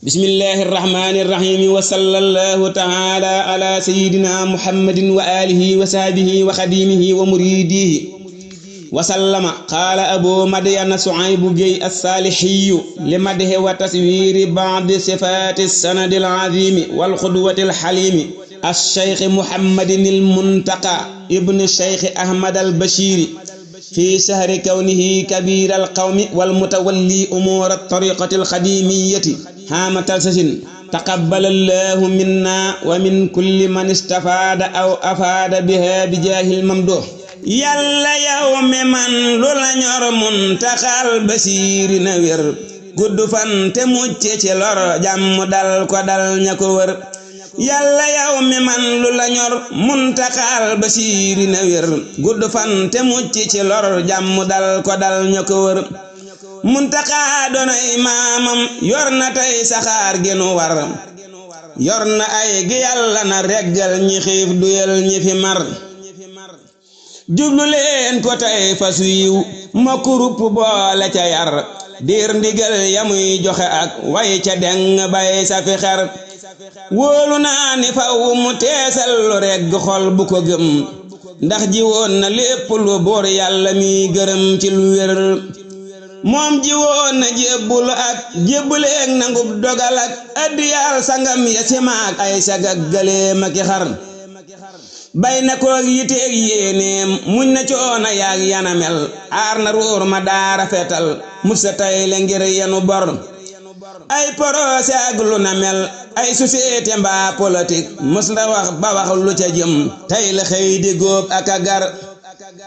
bismillahi irrahmani irrahim wa sallallahu taala ala sayidina muhammadin wa alihi wa sahbihi wa xadimihi wa muridihi wa sallama. qaala abu madyana suaybu gey alsaalihiyu li madhi wa taswiri ba'di sifati sanadi alazimi walxudwati alxalimi alcheikh muhammadin almuntaqa ibni cheikh ahmad albashiri fi shahri kawnihi kabir alqawmi walmutawalli umur altariqati alxadimiyati haama talsasin taqabbala allahu minna wa min kulli man istafaada aw afaada biha bijaahil mamduh. yàlla yow mi man lu la ñor muntaxal basiiri na wér gudd fan te mucc ci lor jàmm dal ko dal ña ko wër. yàlla yow mi man lu la ñor muntaxal basiiri na wér gudd fan te mucc ci lor jàmm dal ko dal ña ko wër. muntaxa doonay maamam yor na tey saxaar gi nu war yor na ay gi yàlla na reggal ñi xiif duyal ñi fi mar. jublu leen ko tey fasu yiw mokk rupp boole ca yar diir ndigal yamuy joxe ak way ca deng bay sa fi xer. wóolu naa ni faw mu teesal lu regg xol bu ko gëm ndax ji woon na lépp lu buur yàlla mi gërëm ci lu wér. moom ji woon na jébbul ak jébbuleeg nangub dogal ak addiyaal sangam ya simaak ay sagak gëléem ak xar. bay na koog yiteeg yéenéem muñ na coona yaag yanamel aar na ruur ma daara fetal musa tay le ngir yenu bor. ay porosé ak lu na mel ay société mbaa politique mus la wax ba wax lu ca jëm tay la xëy di góob ak a gar.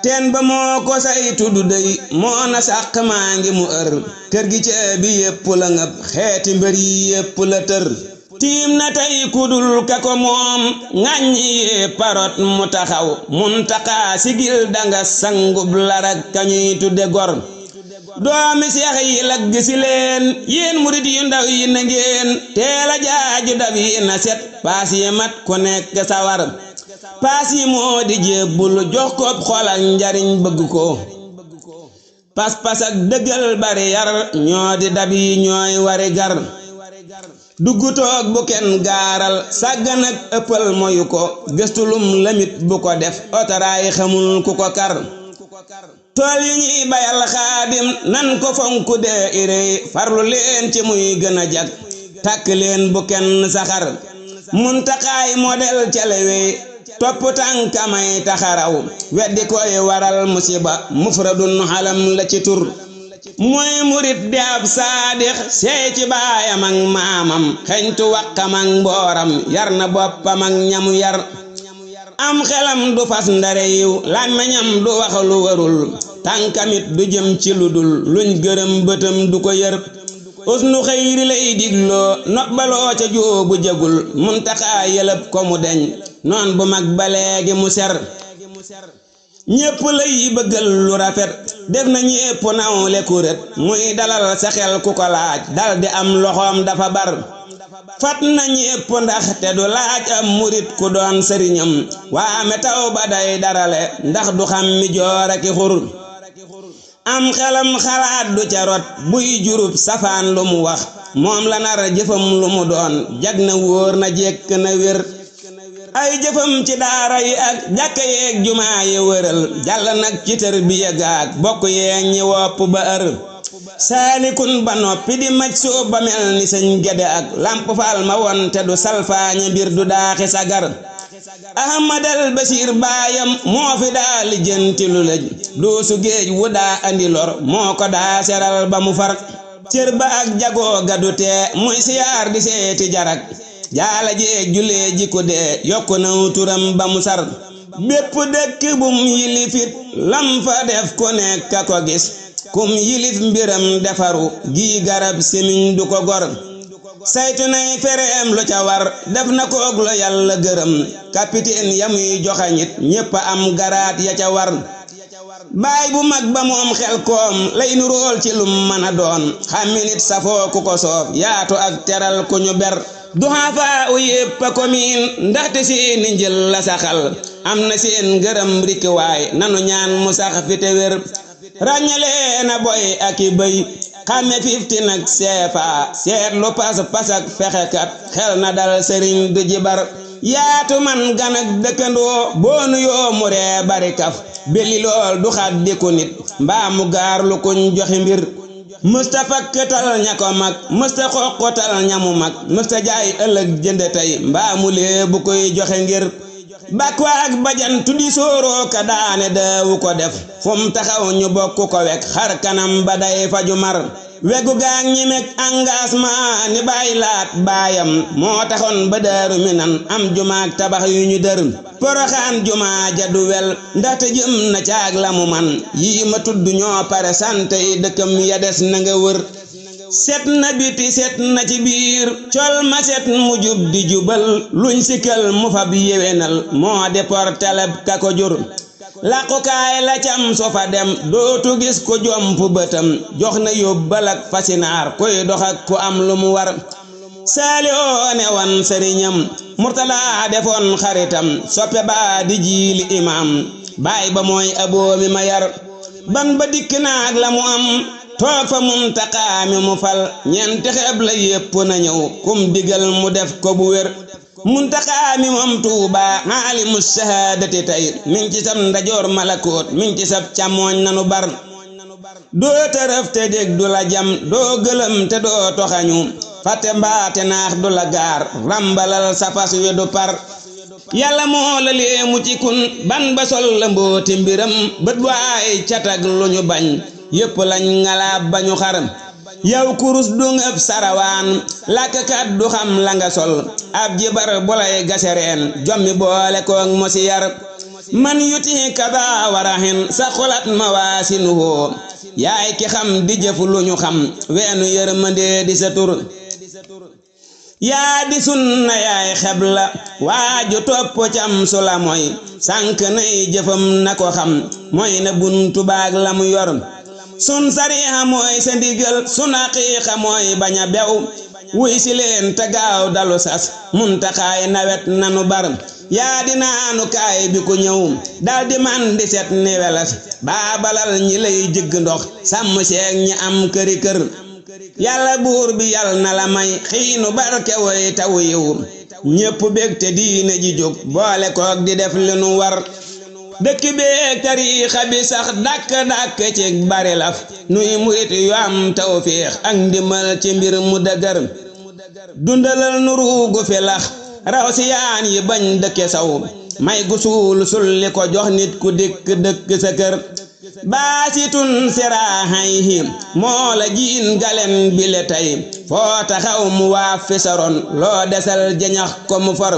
teen ba moo ko say tuddu dey moo na sàq maa ngi mu ër kër gi ca bi yépp la ngëp xeeti mbër yi yépp la tër. tiim na tey kudul ka ko moom ŋàññi yee parot mu taxaw muntaxa sigil danga sangub larak kañuy tudde gor. doomi seex yi lagg si leen yéen murit yu ndaw yi na ngeen teela jaaju dab yi na set paas yi mat ku nekk sawar. paas yi moo di jébbul jox ko xol ak njariñ bëgg ko pas-pas ak dëggal bari yar ñoo di dab yi ñooy wari gar. dugg toog bu kenn gaaral sàggan ak ëppal moyu ko gëstulum lamit bu ko def otaraay xamul ku ko kar. tool yi ñuy bayal xaadim nan ko fonku dee irey farlu leen ci muy gën a jag tàkk leen bu kenn saxar. muntaxaay model calewey topp tànkamay taxaraw weddi koy waral musiba mufradun xalam la ci tur. mooy murit di ab saadix seey ci baayam ak maamam xeñtu waqam ak mbooram yar na boppam ak ñamu yar. am xelam du fas ndare yiw làmmiñam du wax lu warul tànkamit du jëm ci lu dul luñ gërëm bëtam du ko yër. usnu xëyri lay digloo nobbaloo ca jóobu jagul muntaxaa yëlëb ko mu deñ noon bu mag ba léegi mu ser. ñépp lay bëggal lu rafet def na ñépp nawle kuret muy dalal sa xel ku ko laaj dal di am loxoom dafa bar. fat na ñépp ndax te du laaj am murit ku doon sëriñam waame taw ba day darale ndax du xam mi joor aki xur. am xelam xalaat du ca rot buy jurub safaan lu mu wax moom la nar jëfam lu mu doon jag na wóor na jekk na wér. ay jëfam ci daara yi ak jàkka yeeg jumaa yi wëral jàll nag ci tër bi yëgaak bokk yeeg ñi wopp ba ër. saalikun ba noppi di maj soo ba mel ni sëñ gede ak lamp faal ma won te du salfaañe mbir du daaxi sagar. ahmadal basiir baayam moo fi daa lijjanti lu lëj duusu géej wu daa andi lor moo ko daa seral ba mu far. cër ba ak jagoo gadu tee muy siyaar di seeti jarak jaala jeeg julee ji ko dee yokku naw turam ba mu sar. bépp dëkk bum yilifit lam fa def ku nekk a ko gis kum yilif mbiram defaru gii garab semiñ du ko gor. saytu nay fereem lu ca war def na koog lu yàlla gërëm capitaine yamuy joxañit ñépp am garaat ya ca war. baay bu mag ba moom xel koom lay nu rool ci lum mën a doon xàmmi nit safoo ku ko soof yaatu ak teral ku ñu ber. duxaafaa u yépp a ko miin ndaxte seeni njël la saxal am na seen ngërëm rikkiwaay nanu ñaan mu sax fi te wér. ràññalee na boy ak i bëy xàmme fifti nag seefa seetlu pas ak fexekat xel na dal sëriñ du jibar yaatu man gan ak dëkkandoo boonu yoo mu ree bari kaf belli lool du xaddiku nit mbaa mu gaar lu kuñ joxi mbir mësta fakkatal ña ko mag mësta xoqotal ñamu mag mësta jaay ëllëg jënd tey mbaa mu lee bu koy joxe ngir bakwa ak bajan tuddi sooroo ka daane daawu ko def fum taxaw ñu bokk ko wek xar kanam ba day faju mar wegu gaag ñi meg engagement ni bàyyi laat baayam moo taxoon ba Daaru Minan am jumaak tabax yu ñu dër Poroxaan jumaa ja du wel ndaxte jëm na caag la mu man yii ma tudd ñoo pare sante yi dëkkam ya des na nga wër set na biti set na ci biir col ma set mu jub di jubal luñ sikkal mu fab yewenal moo de portalab ka ko jur làqukaay la cam so fa dem dootu gis ko jomp bëtam jox na yóbbal ak fasinaar koy dox ak ku am lu mu war Saalihoo ne wan sëriñam Murtala defoon xaritam soppe ba di jiili imaam baay ba mooy aboomi ma yar ban ba dikk naag la mu am toog fa Muntaxa mi mu fal ñeenti xeeb la yépp na ñëw kum digal mu def ko bu wér Muntaxa mi moom Tuuba aalimu shahaadati tey mi ngi ci sab ndajoor malakoot mi ngi ci sab càmmooñ nanu bar doo tërëf te dég du la jam doo gëlëm te doo toxañu fàtte mbaate naax du la gaar rambalal sa fas wi du par yàlla moo la leemu ci kun ban ba sol la mbooti mbiram bët waay catag lu ñu bañ yépp lañ ngalaab bañu xar yow kurus du ngëb sarawaan làkkat du xam la nga sol ab jibar bu lay gasereen jommi boole koog mosi yar man yuti kada warahin sa xolat ma waasinuhoo yaay ki xam di jëf lu ñu xam weenu yërmande di sa tur yaa di sunna yaay xebla waaju topp cam su la mooy sànk nay jëfam na ko xam mooy na buntu baag la mu yor sun sariixa mooy sa ndigal sun aqiiqa mooy bañ a bew wuy si leen te gaaw dalu sas Muntaxaay nawet nanu bar yaa di naanu kaay bi ku ñëw daldi man di set ni welas baabalal ñi lay jëgg ndox sàmm seeg ñi am këri kër yàlla buur bi yal na la may xiinu barke woy tawu yiw ñépp bég te diine ji jóg boole koog di def li nu war dëkk beeg tariixa bi sax dàkk ci bari laf nuy murit yu am tawfiix ak ndimbal ci mbir mu dëgër dundalal nu ruugu fi lax raw si yaan yi bañ dëkke saw may gu suul sulli ko jox nit ku dëkk sa kër baasitun siraaxayhi moo la jiin galen bile tey foo taxaw mu waaf fi saron loo desal jañax ko mu far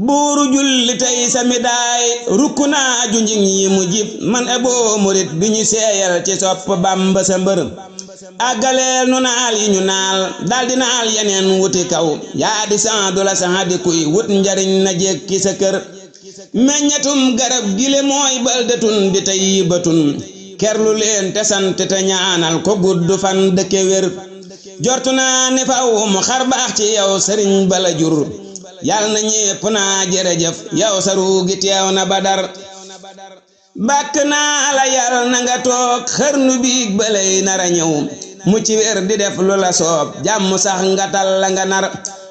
buuru julli tey sami daay rukku naa junjing yi mu jib man eboo murit bi ñu seeyal ci sopp Bamba sa mbër àggaleel nu naal yi ñu naal daldi naal yeneen wuti kaw yaa di san du la san di kuy wut njariñ na jekki sa kër meññetum garab gile mooy baldatun di tey batun kerlu leen te sant te ñaanal ko gudd fan dëkke wér jortu naa ne faw mu xar baax ci yow sëriñ bala jur yal na ñépp naa jërëjëf yow sa ruugi teew na Badar bàkk naa la yal na nga toog xërnu biig balay nara ñëw mu ci wér di def lu la soob jàmm sax nga tal la nga nar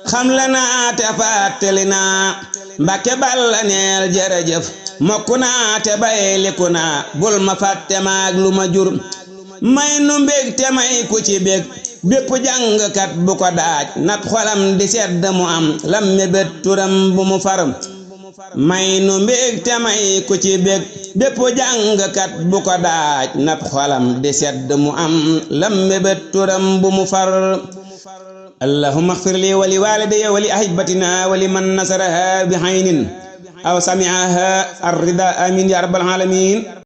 xam la naa te fàttali naa Mbàkke balla neel jërëjëf mokku naa te bayliku naa bul ma fàtte maag lu ma jur may nu mbég te may ku ci bég bépp jàngkat bu ko daaj nab xolam di sedd mu am lam mébét turam bu mu far may nu mbég te may ku ci bég bépp jàngkat bu ko daaj nab xolam di sedd mu am lam mébét turam bu mu far allahumma ighfir li wa li walidayya wa li ahibbatina wa li man nasaraha bi haynin aw sami'aha ar-rida amin ya rabbal alamin